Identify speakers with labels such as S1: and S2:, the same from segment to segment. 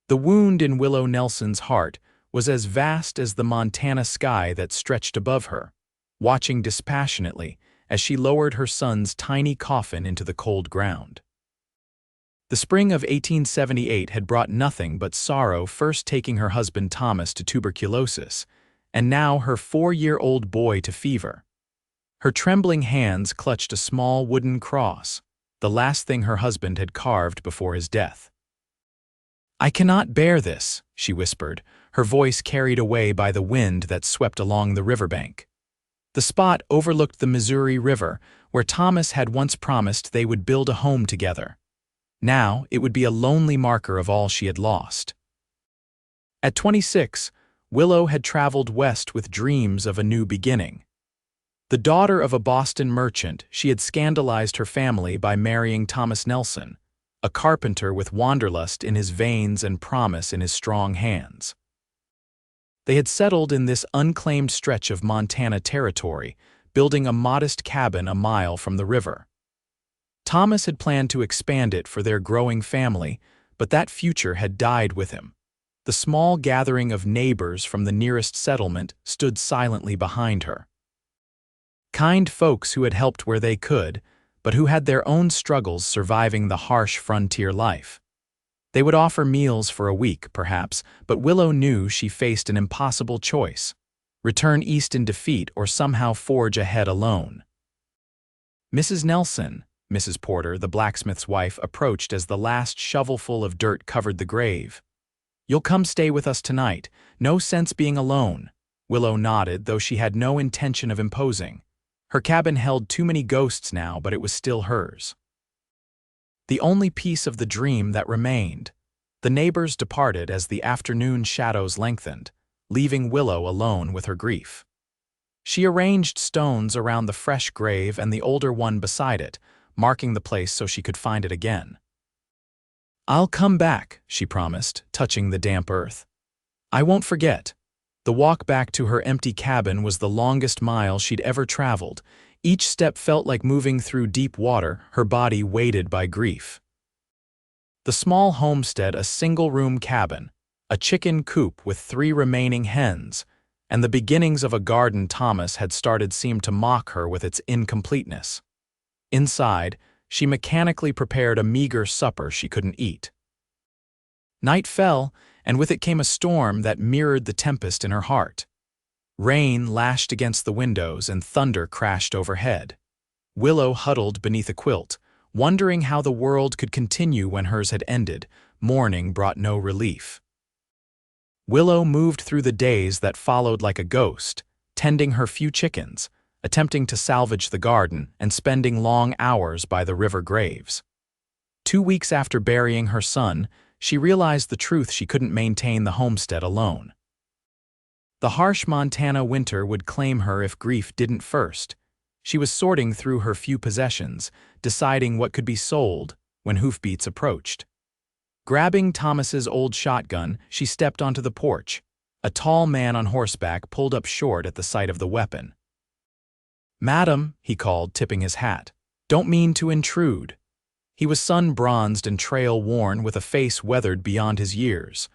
S1: The wound in Willow Nelson's heart was as vast as the Montana sky that stretched above her, watching dispassionately as she lowered her son's tiny coffin into the cold ground. The spring of 1878 had brought nothing but sorrow, first taking her husband Thomas to tuberculosis, and now her 4-year-old boy to fever. Her trembling hands clutched a small wooden cross, the last thing her husband had carved before his death. "I cannot bear this," she whispered, her voice carried away by the wind that swept along the riverbank. The spot overlooked the Missouri River, where Thomas had once promised they would build a home together. Now it would be a lonely marker of all she had lost. At 26, Willow had traveled west with dreams of a new beginning. The daughter of a Boston merchant, she had scandalized her family by marrying Thomas Nelson, a carpenter with wanderlust in his veins and promise in his strong hands. They had settled in this unclaimed stretch of Montana territory, building a modest cabin a mile from the river. Thomas had planned to expand it for their growing family, but that future had died with him. The small gathering of neighbors from the nearest settlement stood silently behind her. Kind folks who had helped where they could, but who had their own struggles surviving the harsh frontier life. They would offer meals for a week, perhaps, but Willow knew she faced an impossible choice: return east in defeat or somehow forge ahead alone. Mrs. Nelson, Mrs. Porter, the blacksmith's wife, approached as the last shovelful of dirt covered the grave. "You'll come stay with us tonight. No sense being alone." Willow nodded, though she had no intention of imposing. Her cabin held too many ghosts now, but it was still hers. The only piece of the dream that remained. The neighbors departed as the afternoon shadows lengthened, leaving Willow alone with her grief. She arranged stones around the fresh grave and the older one beside it, marking the place so she could find it again. "I'll come back," she promised, touching the damp earth. "I won't forget." The walk back to her empty cabin was the longest mile she'd ever traveled. Each step felt like moving through deep water, her body weighted by grief. The small homestead, a single-room cabin, a chicken coop with 3 remaining hens, and the beginnings of a garden Thomas had started seemed to mock her with its incompleteness. Inside, she mechanically prepared a meager supper she couldn't eat. Night fell, and with it came a storm that mirrored the tempest in her heart. Rain lashed against the windows and thunder crashed overhead. Willow huddled beneath a quilt, wondering how the world could continue when hers had ended. Morning brought no relief. Willow moved through the days that followed like a ghost, tending her few chickens, attempting to salvage the garden, and spending long hours by the river graves. 2 weeks after burying her son, she realized the truth: she couldn't maintain the homestead alone. The harsh Montana winter would claim her if grief didn't first. She was sorting through her few possessions, deciding what could be sold, when hoofbeats approached. Grabbing Thomas's old shotgun, she stepped onto the porch. A tall man on horseback pulled up short at the sight of the weapon. "Madam," he called, tipping his hat. "Don't mean to intrude." He was sun-bronzed and trail-worn, with a face weathered beyond his years.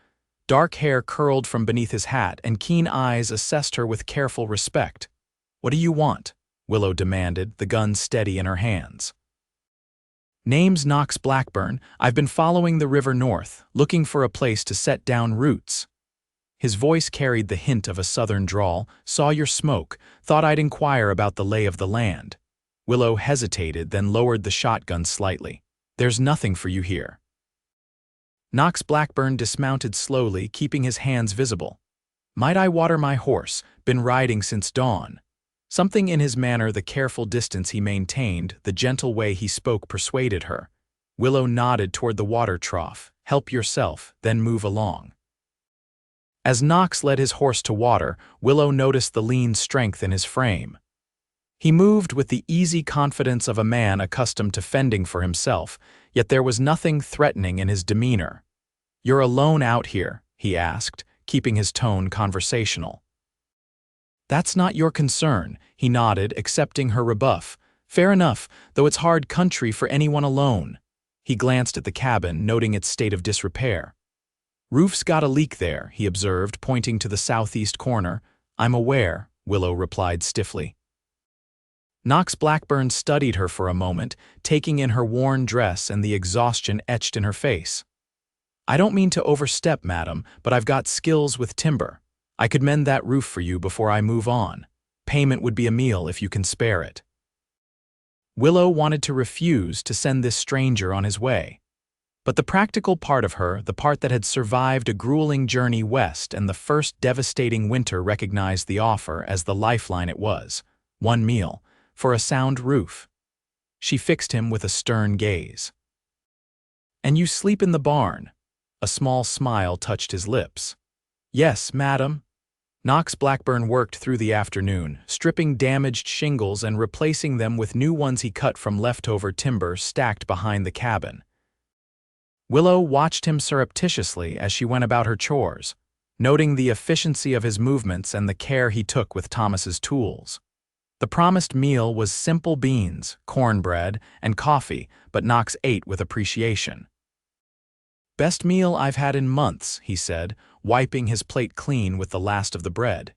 S1: Dark hair curled from beneath his hat, and keen eyes assessed her with careful respect. "What do you want?" Willow demanded, the gun steady in her hands. "Name's Knox Blackburn. I've been following the river north, looking for a place to set down roots." His voice carried the hint of a southern drawl. "Saw your smoke. Thought I'd inquire about the lay of the land." Willow hesitated, then lowered the shotgun slightly. "There's nothing for you here." Knox Blackburn dismounted slowly, keeping his hands visible. "Might I water my horse? Been riding since dawn." Something in his manner, the careful distance he maintained, the gentle way he spoke, persuaded her. Willow nodded toward the water trough. "Help yourself, then move along." As Knox led his horse to water, Willow noticed the lean strength in his frame. He moved with the easy confidence of a man accustomed to fending for himself, yet there was nothing threatening in his demeanor. "You're alone out here?" he asked, keeping his tone conversational. "That's not your concern," he nodded, accepting her rebuff. "Fair enough, though it's hard country for anyone alone." He glanced at the cabin, noting its state of disrepair. Roof's got a leak there, he observed, pointing to the southeast corner. I'm aware, Willow replied stiffly. Knox Blackburn studied her for a moment, taking in her worn dress and the exhaustion etched in her face. I don't mean to overstep, madam, but I've got skills with timber. I could mend that roof for you before I move on. Payment would be a meal if you can spare it. Willow wanted to refuse to send this stranger on his way. But the practical part of her, the part that had survived a grueling journey west and the first devastating winter, recognized the offer as the lifeline it was. One meal, for a sound roof. She fixed him with a stern gaze. And you sleep in the barn? A small smile touched his lips. Yes, madam. Knox Blackburn worked through the afternoon, stripping damaged shingles and replacing them with new ones he cut from leftover timber stacked behind the cabin. Willow watched him surreptitiously as she went about her chores, noting the efficiency of his movements and the care he took with Thomas's tools. The promised meal was simple beans, cornbread, and coffee, but Knox ate with appreciation. Best meal I've had in months, he said, wiping his plate clean with the last of the bread.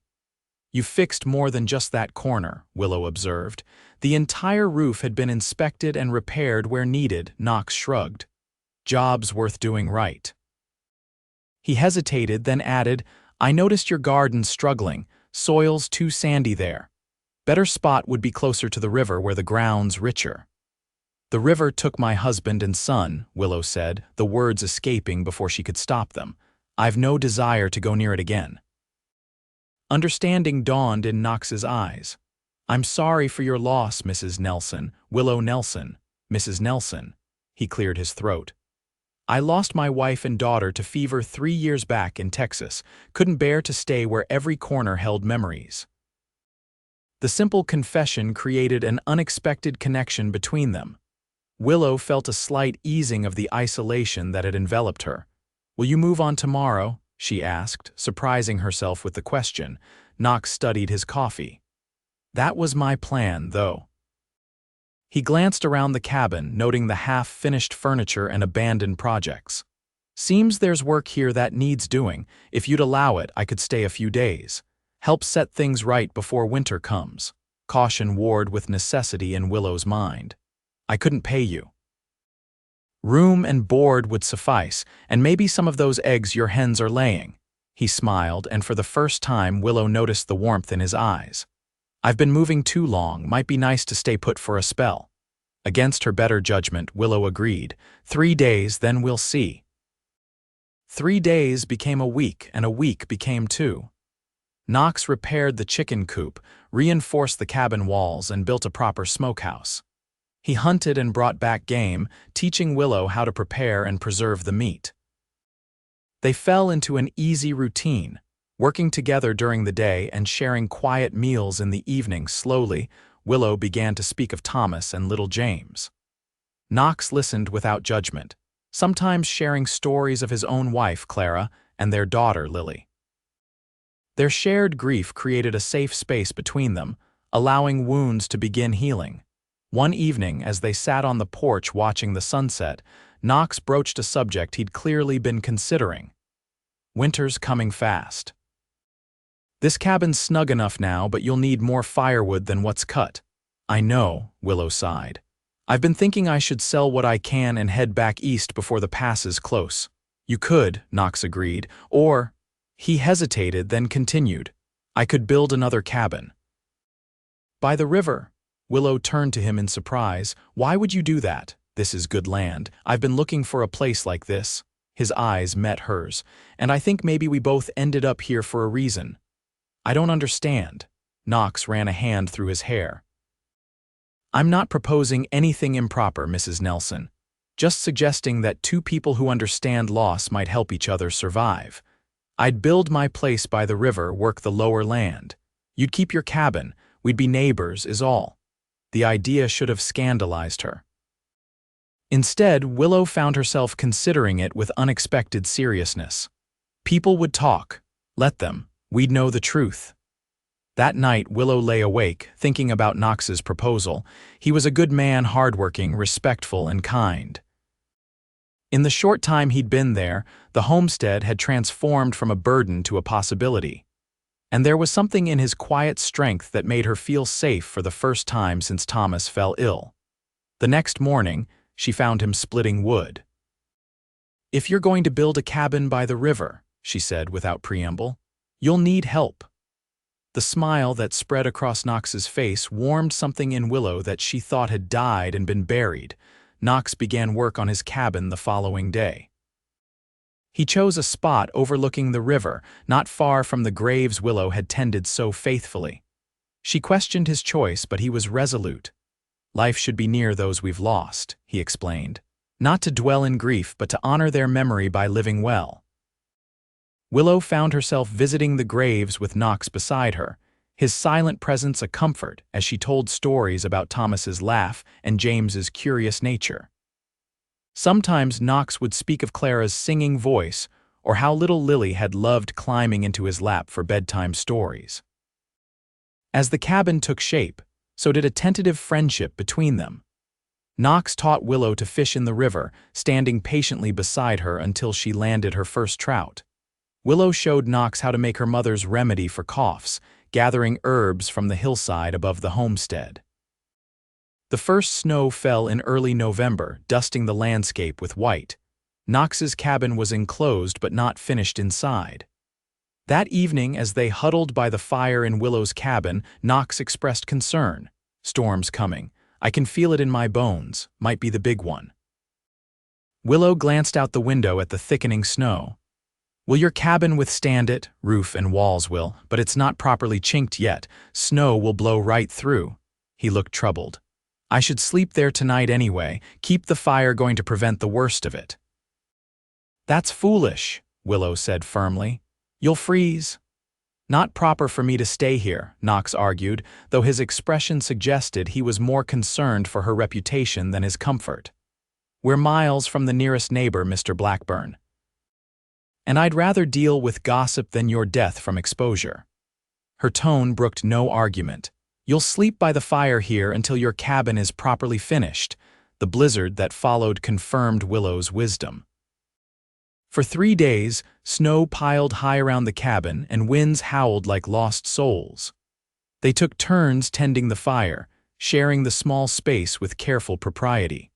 S1: You fixed more than just that corner, Willow observed. The entire roof had been inspected and repaired where needed, Knox shrugged. Job's worth doing right. He hesitated, then added, I noticed your garden's struggling. Soil's too sandy there. Better spot would be closer to the river where the ground's richer. The river took my husband and son, Willow said, the words escaping before she could stop them. I've no desire to go near it again. Understanding dawned in Knox's eyes. I'm sorry for your loss, Mrs. Nelson. Willow Nelson. Mrs. Nelson. He cleared his throat. I lost my wife and daughter to fever 3 years back in Texas. Couldn't bear to stay where every corner held memories. The simple confession created an unexpected connection between them. Willow felt a slight easing of the isolation that had enveloped her. Will you move on tomorrow? She asked, surprising herself with the question. Knox studied his coffee. That was my plan, though. He glanced around the cabin, noting the half-finished furniture and abandoned projects. Seems there's work here that needs doing. If you'd allow it, I could stay a few days. Help set things right before winter comes. Caution warred with necessity in Willow's mind. I couldn't pay you. Room and board would suffice, and maybe some of those eggs your hens are laying. He smiled, and for the first time Willow noticed the warmth in his eyes. I've been moving too long, might be nice to stay put for a spell. Against her better judgment, Willow agreed. 3 days, then we'll see. 3 days became a week, and a week became 2. Knox repaired the chicken coop, reinforced the cabin walls, and built a proper smokehouse. He hunted and brought back game, teaching Willow how to prepare and preserve the meat. They fell into an easy routine, working together during the day and sharing quiet meals in the evening. Slowly, Willow began to speak of Thomas and little James. Knox listened without judgment, sometimes sharing stories of his own wife, Clara, and their daughter, Lily. Their shared grief created a safe space between them, allowing wounds to begin healing. One evening, as they sat on the porch watching the sunset, Knox broached a subject he'd clearly been considering. Winter's coming fast. This cabin's snug enough now, but you'll need more firewood than what's cut. I know, Willow sighed. I've been thinking I should sell what I can and head back east before the pass is close. You could, Knox agreed, or... He hesitated, then continued. I could build another cabin. By the river. Willow turned to him in surprise. Why would you do that? This is good land. I've been looking for a place like this. His eyes met hers. And I think maybe we both ended up here for a reason. I don't understand. Knox ran a hand through his hair. I'm not proposing anything improper, Mrs. Nelson. Just suggesting that two people who understand loss might help each other survive. I'd build my place by the river, work the lower land. You'd keep your cabin. We'd be neighbors, is all. The idea should have scandalized her. Instead, Willow found herself considering it with unexpected seriousness. People would talk. Let them. We'd know the truth. That night, Willow lay awake, thinking about Knox's proposal. He was a good man, hardworking, respectful, and kind. In the short time he'd been there, the homestead had transformed from a burden to a possibility. And there was something in his quiet strength that made her feel safe for the first time since Thomas fell ill. The next morning, she found him splitting wood. "If you're going to build a cabin by the river," she said without preamble, "you'll need help." The smile that spread across Knox's face warmed something in Willow that she thought had died and been buried. Knox began work on his cabin the following day. He chose a spot overlooking the river, not far from the graves Willow had tended so faithfully. She questioned his choice, but he was resolute. "Life should be near those we've lost," he explained. "Not to dwell in grief, but to honor their memory by living well." Willow found herself visiting the graves with Knox beside her, his silent presence a comfort as she told stories about Thomas's laugh and James's curious nature. Sometimes Knox would speak of Clara's singing voice or how little Lily had loved climbing into his lap for bedtime stories. As the cabin took shape, so did a tentative friendship between them. Knox taught Willow to fish in the river, standing patiently beside her until she landed her first trout. Willow showed Knox how to make her mother's remedy for coughs, gathering herbs from the hillside above the homestead. The first snow fell in early November, dusting the landscape with white. Knox's cabin was enclosed but not finished inside. That evening, as they huddled by the fire in Willow's cabin, Knox expressed concern. "Storm's coming. I can feel it in my bones. Might be the big one." Willow glanced out the window at the thickening snow. "Will your cabin withstand it? Roof and walls will, but it's not properly chinked yet. Snow will blow right through." He looked troubled. "I should sleep there tonight anyway. Keep the fire going to prevent the worst of it." "That's foolish," Willow said firmly. "You'll freeze." "Not proper for me to stay here," Knox argued, though his expression suggested he was more concerned for her reputation than his comfort. "We're miles from the nearest neighbor, Mr. Blackburn. And I'd rather deal with gossip than your death from exposure." Her tone brooked no argument. "You'll sleep by the fire here until your cabin is properly finished." The blizzard that followed confirmed Willow's wisdom. For 3 days, snow piled high around the cabin and winds howled like lost souls. They took turns tending the fire, sharing the small space with careful propriety.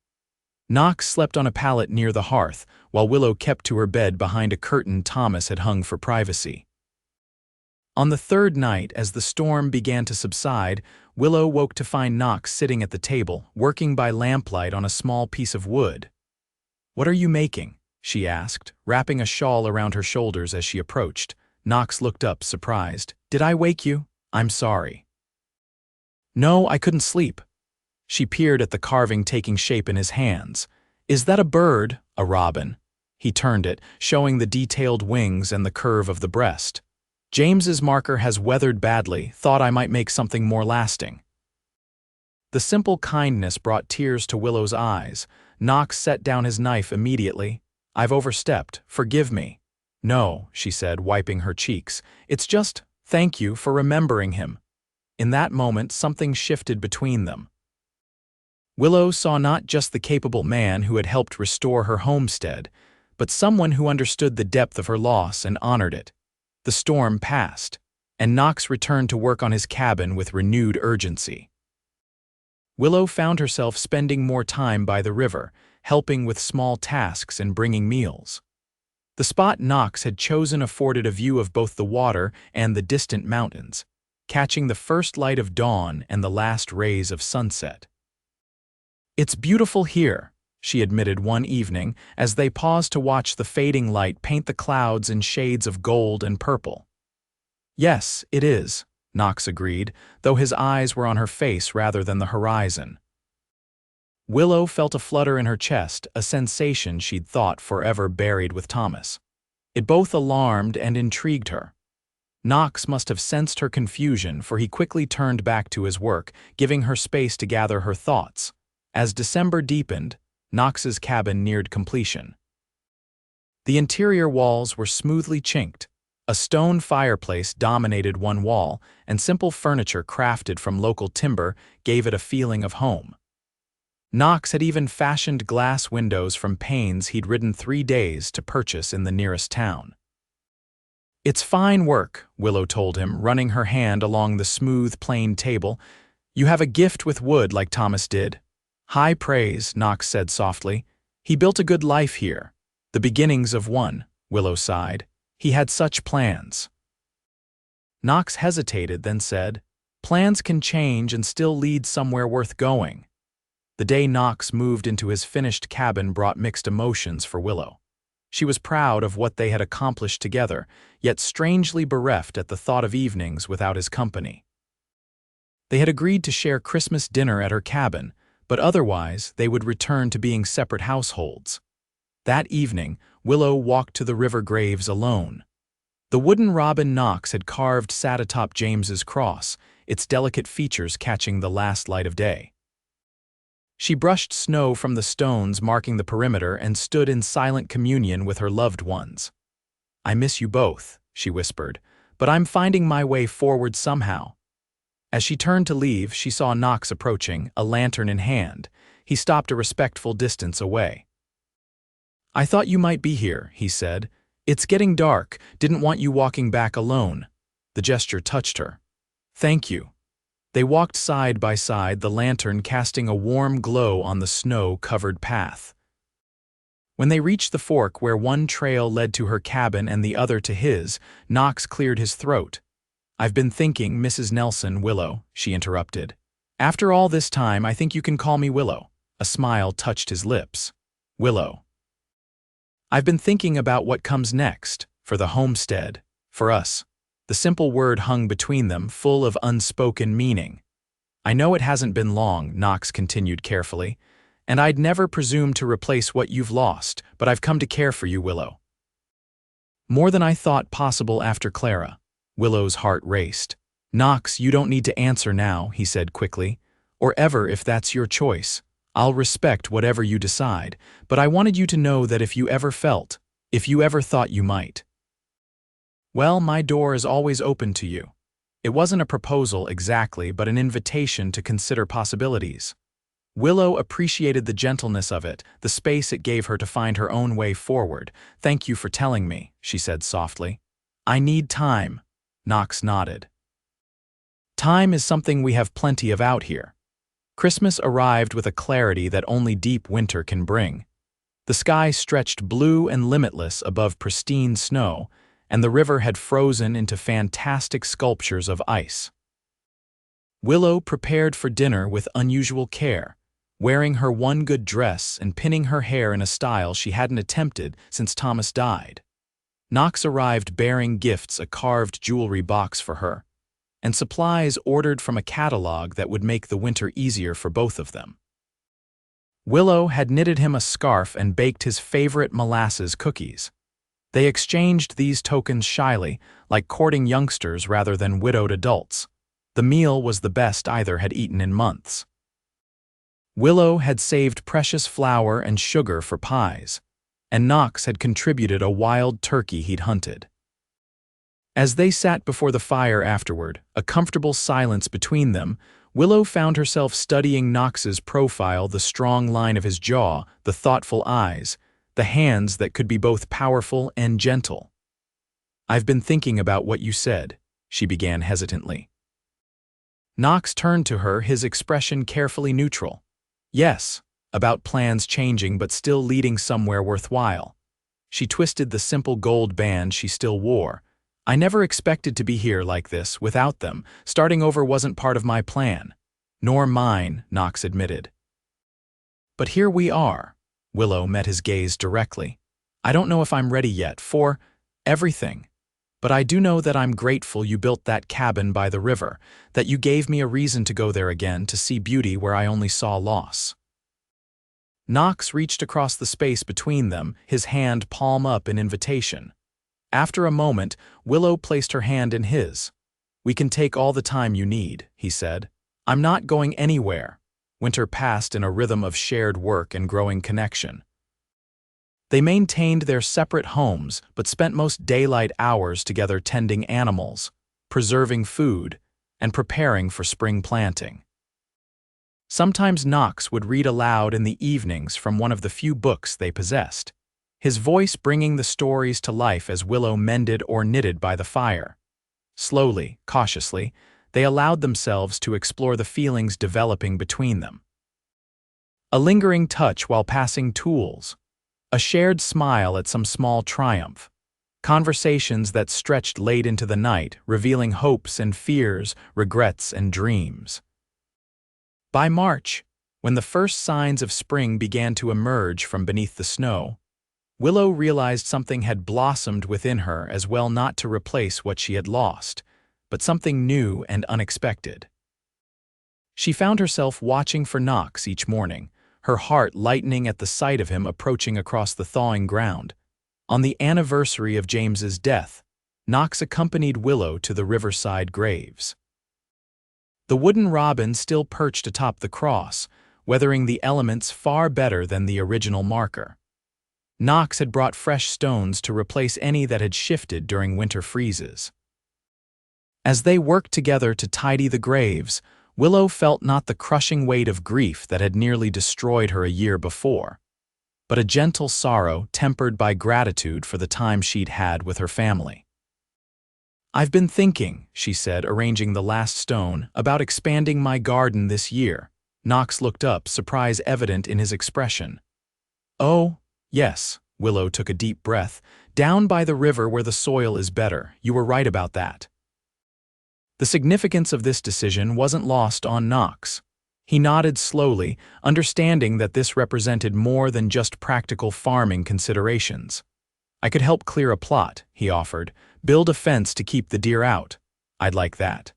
S1: Knox slept on a pallet near the hearth, while Willow kept to her bed behind a curtain Thomas had hung for privacy. On the third night, as the storm began to subside, Willow woke to find Knox sitting at the table, working by lamplight on a small piece of wood. "What are you making?" she asked, wrapping a shawl around her shoulders as she approached. Knox looked up, surprised. "Did I wake you? I'm sorry." "No, I couldn't sleep." She peered at the carving taking shape in his hands. "Is that a bird?" "A robin." He turned it, showing the detailed wings and the curve of the breast. "James's marker has weathered badly. Thought I might make something more lasting." The simple kindness brought tears to Willow's eyes. Knox set down his knife immediately. "I've overstepped. Forgive me." "No," she said, wiping her cheeks. "It's just, thank you for remembering him." In that moment, something shifted between them. Willow saw not just the capable man who had helped restore her homestead, but someone who understood the depth of her loss and honored it. The storm passed, and Knox returned to work on his cabin with renewed urgency. Willow found herself spending more time by the river, helping with small tasks and bringing meals. The spot Knox had chosen afforded a view of both the water and the distant mountains, catching the first light of dawn and the last rays of sunset. "It's beautiful here," she admitted one evening as they paused to watch the fading light paint the clouds in shades of gold and purple. "Yes, it is," Knox agreed, though his eyes were on her face rather than the horizon. Willow felt a flutter in her chest, a sensation she'd thought forever buried with Thomas. It both alarmed and intrigued her. Knox must have sensed her confusion, for he quickly turned back to his work, giving her space to gather her thoughts. As December deepened, Knox's cabin neared completion. The interior walls were smoothly chinked. A stone fireplace dominated one wall, and simple furniture crafted from local timber gave it a feeling of home. Knox had even fashioned glass windows from panes he'd ridden 3 days to purchase in the nearest town. "It's fine work," Willow told him, running her hand along the smooth, plain table. "You have a gift with wood like Thomas did." "High praise," Knox said softly. "He built a good life here. The beginnings of one," Willow sighed. "He had such plans." Knox hesitated, then said, "Plans can change and still lead somewhere worth going." The day Knox moved into his finished cabin brought mixed emotions for Willow. She was proud of what they had accomplished together, yet strangely bereft at the thought of evenings without his company. They had agreed to share Christmas dinner at her cabin, but otherwise they would return to being separate households. That evening, Willow walked to the river graves alone. The wooden robin Knox had carved sat atop James's cross, its delicate features catching the last light of day. She brushed snow from the stones marking the perimeter and stood in silent communion with her loved ones. "I miss you both," she whispered, "but I'm finding my way forward somehow." As she turned to leave, she saw Knox approaching, a lantern in hand. He stopped a respectful distance away. "I thought you might be here," he said. "It's getting dark, didn't want you walking back alone." The gesture touched her. "Thank you." They walked side by side, the lantern casting a warm glow on the snow-covered path. When they reached the fork where one trail led to her cabin and the other to his, Knox cleared his throat. "I've been thinking, Mrs. Nelson, Willow," she interrupted. "After all this time, I think you can call me Willow." A smile touched his lips. "Willow. I've been thinking about what comes next, for the homestead, for us." The simple word hung between them, full of unspoken meaning. "I know it hasn't been long," Knox continued carefully, "and I'd never presume to replace what you've lost, but I've come to care for you, Willow." More than I thought possible after Clara. Willow's heart raced. "Knox, you don't need to answer now," he said quickly, "or ever if that's your choice. I'll respect whatever you decide, but I wanted you to know that if you ever thought you might, well, my door is always open to you." It wasn't a proposal exactly, but an invitation to consider possibilities. Willow appreciated the gentleness of it, the space it gave her to find her own way forward. "Thank you for telling me," she said softly. "I need time." Knox nodded. "Time is something we have plenty of out here." Christmas arrived with a clarity that only deep winter can bring. The sky stretched blue and limitless above pristine snow, and the river had frozen into fantastic sculptures of ice. Willow prepared for dinner with unusual care, wearing her one good dress and pinning her hair in a style she hadn't attempted since Thomas died. Knox arrived bearing gifts, a carved jewelry box for her, and supplies ordered from a catalog that would make the winter easier for both of them. Willow had knitted him a scarf and baked his favorite molasses cookies. They exchanged these tokens shyly, like courting youngsters rather than widowed adults. The meal was the best either had eaten in months. Willow had saved precious flour and sugar for pies, and Knox had contributed a wild turkey he'd hunted. As they sat before the fire afterward, a comfortable silence between them, Willow found herself studying Knox's profile, the strong line of his jaw, the thoughtful eyes, the hands that could be both powerful and gentle. "I've been thinking about what you said," she began hesitantly. Knox turned to her, his expression carefully neutral. "Yes, about plans changing but still leading somewhere worthwhile." She twisted the simple gold band she still wore. "I never expected to be here like this, without them. Starting over wasn't part of my plan." "Nor mine," Knox admitted. "But here we are." Willow met his gaze directly. "I don't know if I'm ready yet for everything, but I do know that I'm grateful you built that cabin by the river, that you gave me a reason to go there again, to see beauty where I only saw loss." Knox reached across the space between them, his hand palm up in invitation. After a moment, Willow placed her hand in his. "We can take all the time you need," he said. "I'm not going anywhere." Winter passed in a rhythm of shared work and growing connection. They maintained their separate homes but spent most daylight hours together tending animals, preserving food, and preparing for spring planting. Sometimes Knox would read aloud in the evenings from one of the few books they possessed, his voice bringing the stories to life as Willow mended or knitted by the fire. Slowly, cautiously, they allowed themselves to explore the feelings developing between them. A lingering touch while passing tools, a shared smile at some small triumph, conversations that stretched late into the night, revealing hopes and fears, regrets and dreams. By March, when the first signs of spring began to emerge from beneath the snow, Willow realized something had blossomed within her as well, not to replace what she had lost, but something new and unexpected. She found herself watching for Knox each morning, her heart lightening at the sight of him approaching across the thawing ground. On the anniversary of James's death, Knox accompanied Willow to the riverside graves. The wooden robin still perched atop the cross, weathering the elements far better than the original marker. Knox had brought fresh stones to replace any that had shifted during winter freezes. As they worked together to tidy the graves, Willow felt not the crushing weight of grief that had nearly destroyed her a year before, but a gentle sorrow tempered by gratitude for the time she'd had with her family. "I've been thinking," she said, arranging the last stone, "about expanding my garden this year." Knox looked up, surprise evident in his expression. "Oh, yes," Willow took a deep breath. "Down by the river where the soil is better. You were right about that." The significance of this decision wasn't lost on Knox. He nodded slowly, understanding that this represented more than just practical farming considerations. "I could help clear a plot," he offered. "Build a fence to keep the deer out. I'd like that."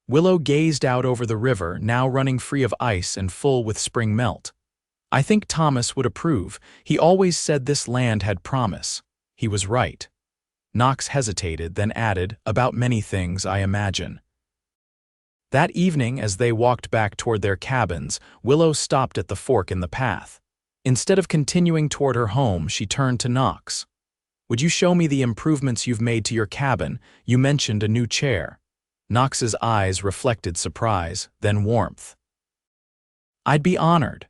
S1: Willow gazed out over the river, now running free of ice and full with spring melt. "I think Thomas would approve. He always said this land had promise." He was right. Knox hesitated, then added, "About many things, I imagine." That evening, as they walked back toward their cabins, Willow stopped at the fork in the path. Instead of continuing toward her home, she turned to Knox. "Would you show me the improvements you've made to your cabin? You mentioned a new chair." Knox's eyes reflected surprise, then warmth. "I'd be honored."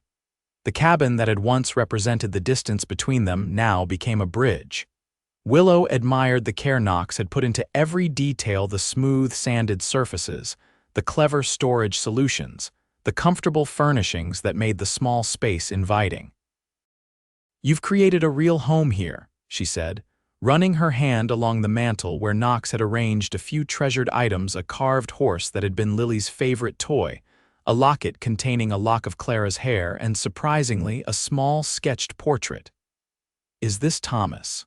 S1: The cabin that had once represented the distance between them now became a bridge. Willow admired the care Knox had put into every detail: the smooth, sanded surfaces, the clever storage solutions, the comfortable furnishings that made the small space inviting. "You've created a real home here," she said, running her hand along the mantel where Knox had arranged a few treasured items: a carved horse that had been Lily's favorite toy, a locket containing a lock of Clara's hair, and surprisingly, a small sketched portrait. "Is this Thomas?"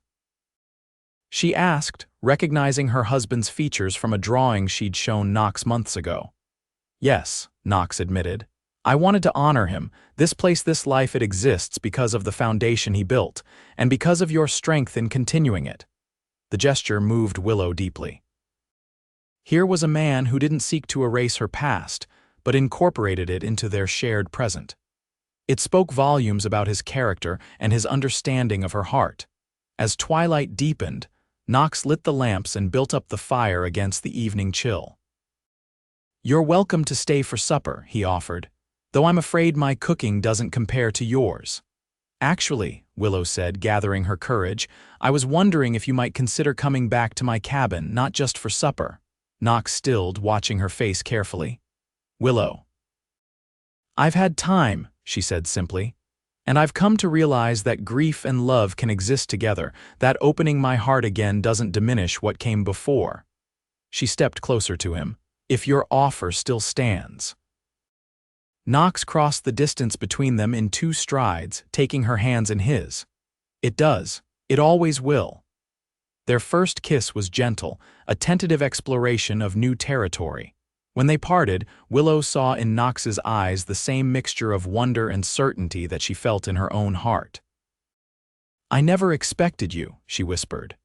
S1: she asked, recognizing her husband's features from a drawing she'd shown Knox months ago. "Yes," Knox admitted. "I wanted to honor him. This place, this life, it exists because of the foundation he built, and because of your strength in continuing it." The gesture moved Willow deeply. Here was a man who didn't seek to erase her past, but incorporated it into their shared present. It spoke volumes about his character and his understanding of her heart. As twilight deepened, Knox lit the lamps and built up the fire against the evening chill. "You're welcome to stay for supper," he offered, "though I'm afraid my cooking doesn't compare to yours." "Actually," Willow said, gathering her courage, "I was wondering if you might consider coming back to my cabin, not just for supper." Knox stilled, watching her face carefully. "Willow." "I've had time," she said simply. "And I've come to realize that grief and love can exist together, that opening my heart again doesn't diminish what came before." She stepped closer to him. "If your offer still stands." Knox crossed the distance between them in 2 strides, taking her hands in his. "It does. It always will." Their first kiss was gentle, a tentative exploration of new territory. When they parted, Willow saw in Knox's eyes the same mixture of wonder and certainty that she felt in her own heart. "I never expected you," she whispered.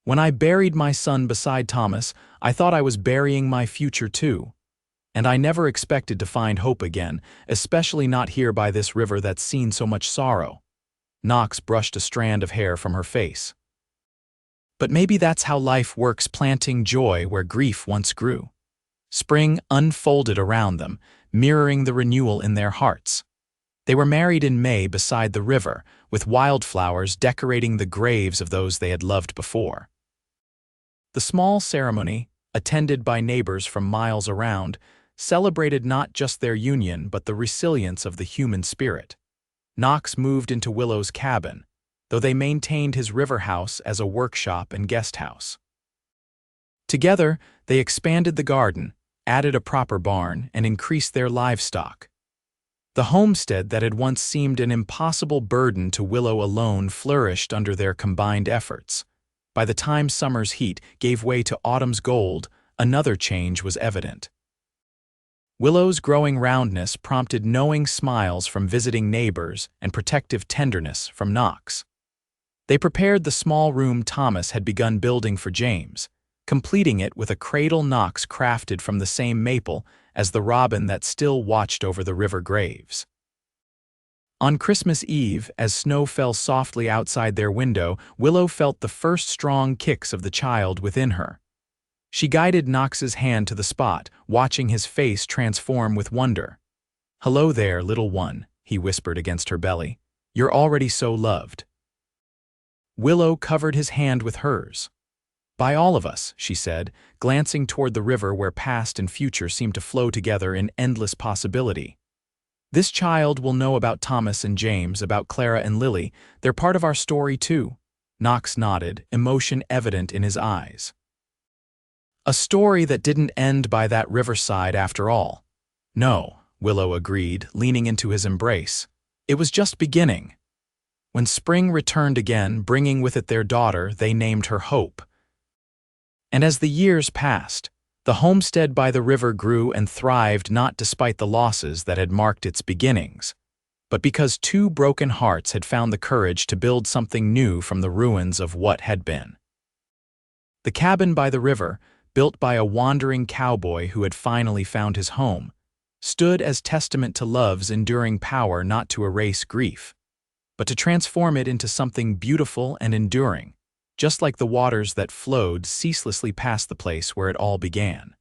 S1: "When I buried my son beside Thomas, I thought I was burying my future too. And I never expected to find hope again, especially not here by this river that's seen so much sorrow." Knox brushed a strand of hair from her face. "But maybe that's how life works, planting joy where grief once grew." Spring unfolded around them, mirroring the renewal in their hearts. They were married in May beside the river, with wildflowers decorating the graves of those they had loved before. The small ceremony, attended by neighbors from miles around, celebrated not just their union but the resilience of the human spirit. Knox moved into Willow's cabin, though they maintained his river house as a workshop and guest house. Together, they expanded the garden, added a proper barn, and increased their livestock. The homestead that had once seemed an impossible burden to Willow alone flourished under their combined efforts. By the time summer's heat gave way to autumn's gold, another change was evident. Willow's growing roundness prompted knowing smiles from visiting neighbors and protective tenderness from Knox. They prepared the small room Thomas had begun building for James, completing it with a cradle Knox crafted from the same maple as the robin that still watched over the river graves. On Christmas Eve, as snow fell softly outside their window, Willow felt the first strong kicks of the child within her. She guided Knox's hand to the spot, watching his face transform with wonder. "Hello there, little one," he whispered against her belly. "You're already so loved." Willow covered his hand with hers. "By all of us," she said, glancing toward the river where past and future seemed to flow together in endless possibility. "This child will know about Thomas and James, about Clara and Lily. They're part of our story, too." Knox nodded, emotion evident in his eyes. "A story that didn't end by that riverside after all." "No," Willow agreed, leaning into his embrace. "It was just beginning." When spring returned again, bringing with it their daughter, they named her Hope. And as the years passed, the homestead by the river grew and thrived not despite the losses that had marked its beginnings, but because two broken hearts had found the courage to build something new from the ruins of what had been. The cabin by the river, built by a wandering cowboy who had finally found his home, stood as testament to love's enduring power not to erase grief, but to transform it into something beautiful and enduring, just like the waters that flowed ceaselessly past the place where it all began.